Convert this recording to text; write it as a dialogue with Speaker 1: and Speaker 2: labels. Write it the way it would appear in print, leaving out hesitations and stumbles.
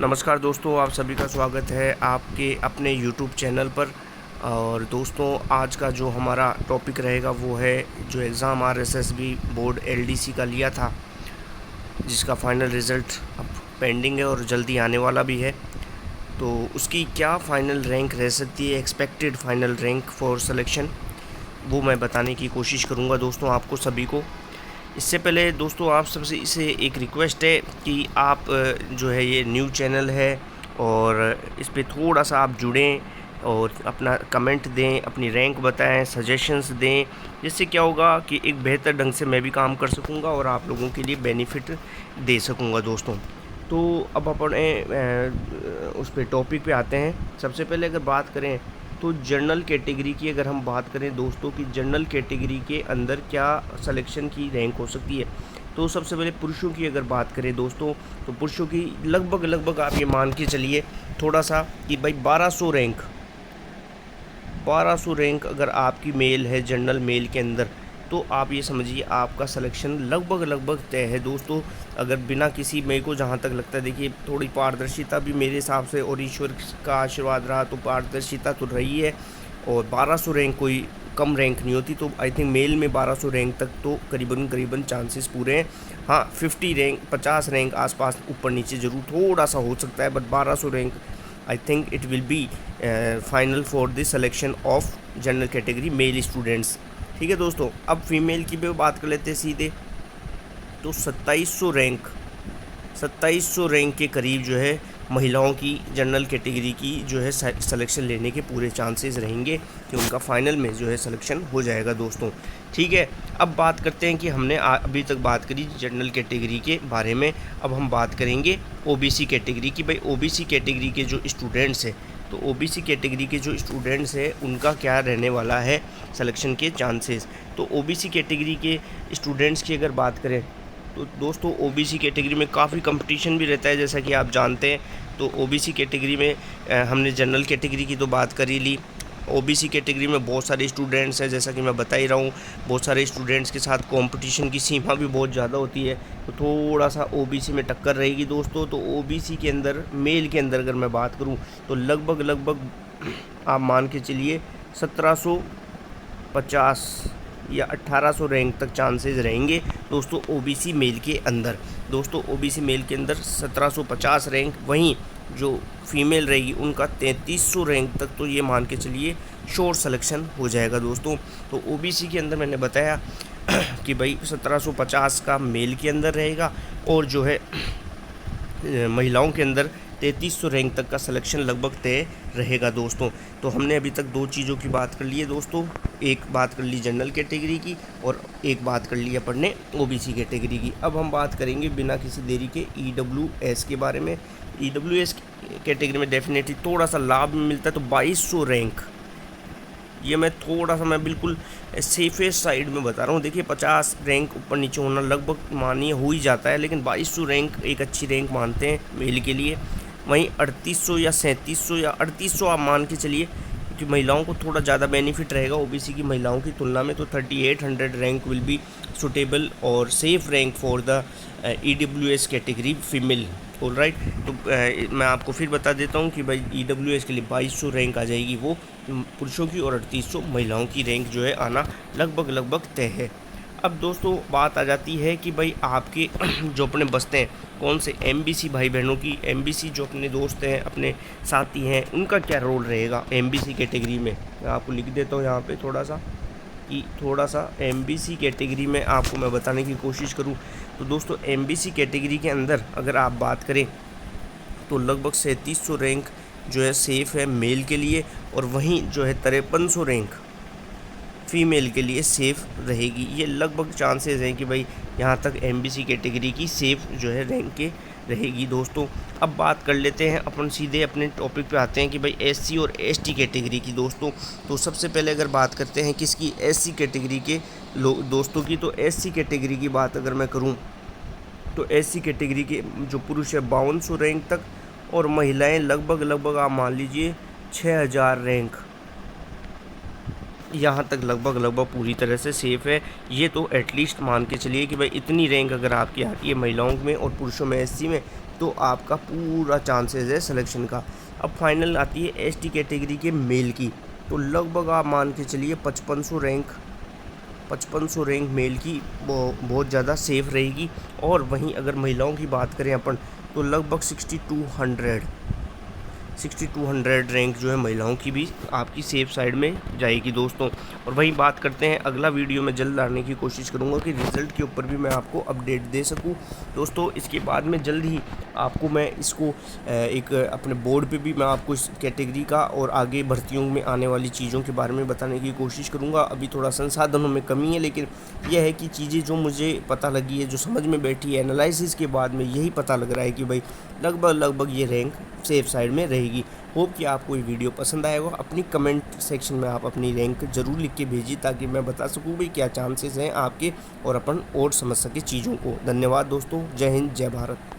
Speaker 1: नमस्कार दोस्तों, आप सभी का स्वागत है आपके अपने YouTube चैनल पर। और दोस्तों, आज का जो हमारा टॉपिक रहेगा वो है जो एग्ज़ाम RSSB बोर्ड LDC का लिया था, जिसका फ़ाइनल रिज़ल्ट अब पेंडिंग है और जल्दी आने वाला भी है। तो उसकी क्या फ़ाइनल रैंक रह सकती है, expected final rank for selection, वो मैं बताने की कोशिश करूँगा दोस्तों आपको सभी को। इससे पहले दोस्तों आप सबसे इसे एक रिक्वेस्ट है कि आप जो है ये न्यू चैनल है और इस पे थोड़ा सा आप जुड़ें और अपना कमेंट दें, अपनी रैंक बताएं, सजेशंस दें, जिससे क्या होगा कि एक बेहतर ढंग से मैं भी काम कर सकूंगा और आप लोगों के लिए बेनिफिट दे सकूंगा दोस्तों। तो अब अपने उस पे टॉपिक पे आते हैं। सबसे पहले अगर बात करें तो जनरल कैटेगरी की अगर हम बात करें दोस्तों कि जनरल कैटेगरी के अंदर क्या सिलेक्शन की रैंक हो सकती है, तो सबसे पहले पुरुषों की अगर बात करें दोस्तों, तो पुरुषों की लगभग आप ये मान के चलिए थोड़ा सा कि भाई 1200 रैंक अगर आपकी मेल है जनरल मेल के अंदर, तो आप ये समझिए आपका सिलेक्शन लगभग तय है दोस्तों। अगर बिना किसी, मेरे को जहाँ तक लगता है, देखिए थोड़ी पारदर्शिता भी मेरे हिसाब से और ईश्वर का आशीर्वाद रहा तो पारदर्शिता तो रही है। और 1200 रैंक कोई कम रैंक नहीं होती, तो आई थिंक मेल में 1200 रैंक तक तो करीबन चांसेस पूरे हैं। हाँ, 50 रैंक आसपास ऊपर नीचे ज़रूर थोड़ा सा हो सकता है, but 1200 rank I think it will be final for the selection of general category mail students. ठीक है दोस्तों, अब फीमेल की भी बात कर लेते हैं सीधे। तो 2700 रैंक के करीब जो है महिलाओं की जनरल कैटेगरी की जो है सिलेक्शन लेने के पूरे चांसेस रहेंगे कि उनका फाइनल में जो है सिलेक्शन हो जाएगा दोस्तों। ठीक है, अब बात करते हैं कि हमने अभी तक बात करी जनरल कैटेगरी के बारे में। अब हम बात करेंगे OBC कैटेगरी की। भाई OBC कैटेगरी के जो स्टूडेंट्स हैं, तो OBC कैटेगरी के जो स्टूडेंट्स हैं उनका क्या रहने वाला है सिलेक्शन के चांसेस। तो OBC कैटेगरी के स्टूडेंट्स की अगर बात करें तो दोस्तों OBC कैटेगरी में काफ़ी कंपटीशन भी रहता है, जैसा कि आप जानते हैं। तो OBC कैटेगरी में हमने जनरल कैटेगरी की तो बात कर ही ली। OBC कैटेगरी में बहुत सारे स्टूडेंट्स हैं, जैसा कि मैं बता ही रहा हूँ। बहुत सारे स्टूडेंट्स के साथ कंपटीशन की सीमा भी बहुत ज़्यादा होती है, तो थोड़ा सा OBC में टक्कर रहेगी दोस्तों। तो OBC के अंदर, मेल के अंदर अगर मैं बात करूँ तो लगभग आप मान के चलिए 1750 या 1800 रैंक तक चांसेस रहेंगे दोस्तों OBC मेल के अंदर। दोस्तों OBC मेल के अंदर 1750 रैंक, वहीं जो फीमेल रहेगी उनका 3300 रैंक तक, तो ये मान के चलिए श्योर सिलेक्शन हो जाएगा दोस्तों। तो OBC के अंदर मैंने बताया कि भाई 1750 का मेल के अंदर रहेगा और जो है महिलाओं के अंदर 3300 रैंक तक का सिलेक्शन लगभग तय रहेगा दोस्तों। तो हमने अभी तक दो चीज़ों की बात कर ली है दोस्तों, एक बात कर ली जनरल कैटेगरी की और एक बात कर ली अपन ने OBC कैटेगरी की। अब हम बात करेंगे बिना किसी देरी के EWS के बारे में। EWS कैटेगरी में डेफिनेटली थोड़ा सा लाभ मिलता है, तो 2200 रैंक, ये मैं बिल्कुल सेफेस्ट साइड में बता रहा हूँ। देखिए 50 रैंक ऊपर नीचे होना लगभग मानिए हो ही जाता है, लेकिन 2200 रैंक एक अच्छी रैंक मानते हैं मेल के लिए। वहीं 3800 या 3700 या 3800 आप मान के चलिए, क्योंकि महिलाओं को थोड़ा ज़्यादा बेनिफिट रहेगा OBC की महिलाओं की तुलना में। तो 3800 रैंक विल बी सुटेबल और safe rank for the EWS category female. All right, तो मैं आपको फिर बता देता हूँ कि भाई EWS के लिए 2200 रैंक आ जाएगी वो पुरुषों की, और 3800 महिलाओं की रैंक जो है आना लगभग तय है। अब दोस्तों बात आ जाती है कि भाई आपके जो अपने बसते हैं कौन से MBC भाई बहनों की, MBC जो अपने दोस्त हैं, अपने साथी हैं, उनका क्या रोल रहेगा MBC कैटेगरी में। मैं आपको लिख देता हूँ यहाँ पे थोड़ा सा MBC कैटेगरी में आपको मैं बताने की कोशिश करूँ। तो दोस्तों MBC कैटेगरी के अंदर अगर आप बात करें तो लगभग 3700 रैंक जो है सेफ़ है मेल के लिए, और वहीं जो है 5300 रैंक फीमेल के लिए सेफ़ रहेगी। ये लगभग चांसेस हैं कि भाई यहाँ तक MBC कैटेगरी की सेफ़ जो है रैंक के रहेगी दोस्तों। अब बात कर लेते हैं अपन, सीधे अपने टॉपिक पे आते हैं कि भाई SC और ST कैटेगरी की दोस्तों। तो सबसे पहले अगर बात करते हैं किसकी, SC कैटेगरी के दोस्तों की। तो SC कैटेगरी की बात अगर मैं करूँ तो SC कैटेगरी के जो पुरुष है 5200 रैंक तक, और महिलाएं लगभग आप मान लीजिए 6000 रैंक, यहाँ तक लगभग पूरी तरह से सेफ़ है। ये तो एटलीस्ट मान के चलिए कि भाई इतनी रैंक अगर आपकी आती है महिलाओं में और पुरुषों में SC में, तो आपका पूरा चांसेस है सिलेक्शन का। अब फाइनल आती है एसटी कैटेगरी के मेल की, तो लगभग आप मान के चलिए 5500 रैंक मेल की बहुत ज़्यादा सेफ रहेगी। और वहीं अगर महिलाओं की बात करें अपन, तो लगभग 6200 रैंक जो है महिलाओं की भी आपकी सेफ साइड में जाएगी दोस्तों। और वहीं बात करते हैं, अगला वीडियो में जल्द लाने की कोशिश करूंगा कि रिज़ल्ट के ऊपर भी मैं आपको अपडेट दे सकूं दोस्तों। इसके बाद में जल्द ही आपको मैं इसको एक अपने बोर्ड पे भी मैं आपको इस कैटेगरी का और आगे भर्तियों में आने वाली चीज़ों के बारे में बताने की कोशिश करूँगा। अभी थोड़ा संसाधनों में कमी है, लेकिन यह है कि चीज़ें जो मुझे पता लगी है, जो समझ में बैठी है एनालिसिस के बाद में, यही पता लग रहा है कि भाई लगभग ये रैंक सेफ साइड में रहेगी। होप कि आपको ये वीडियो पसंद आएगा। अपनी कमेंट सेक्शन में आप अपनी रैंक ज़रूर लिख के भेजिए, ताकि मैं बता सकूँ भाई क्या चांसेस हैं आपके, और अपन और समझ सके चीज़ों को। धन्यवाद दोस्तों, जय हिंद, जय भारत।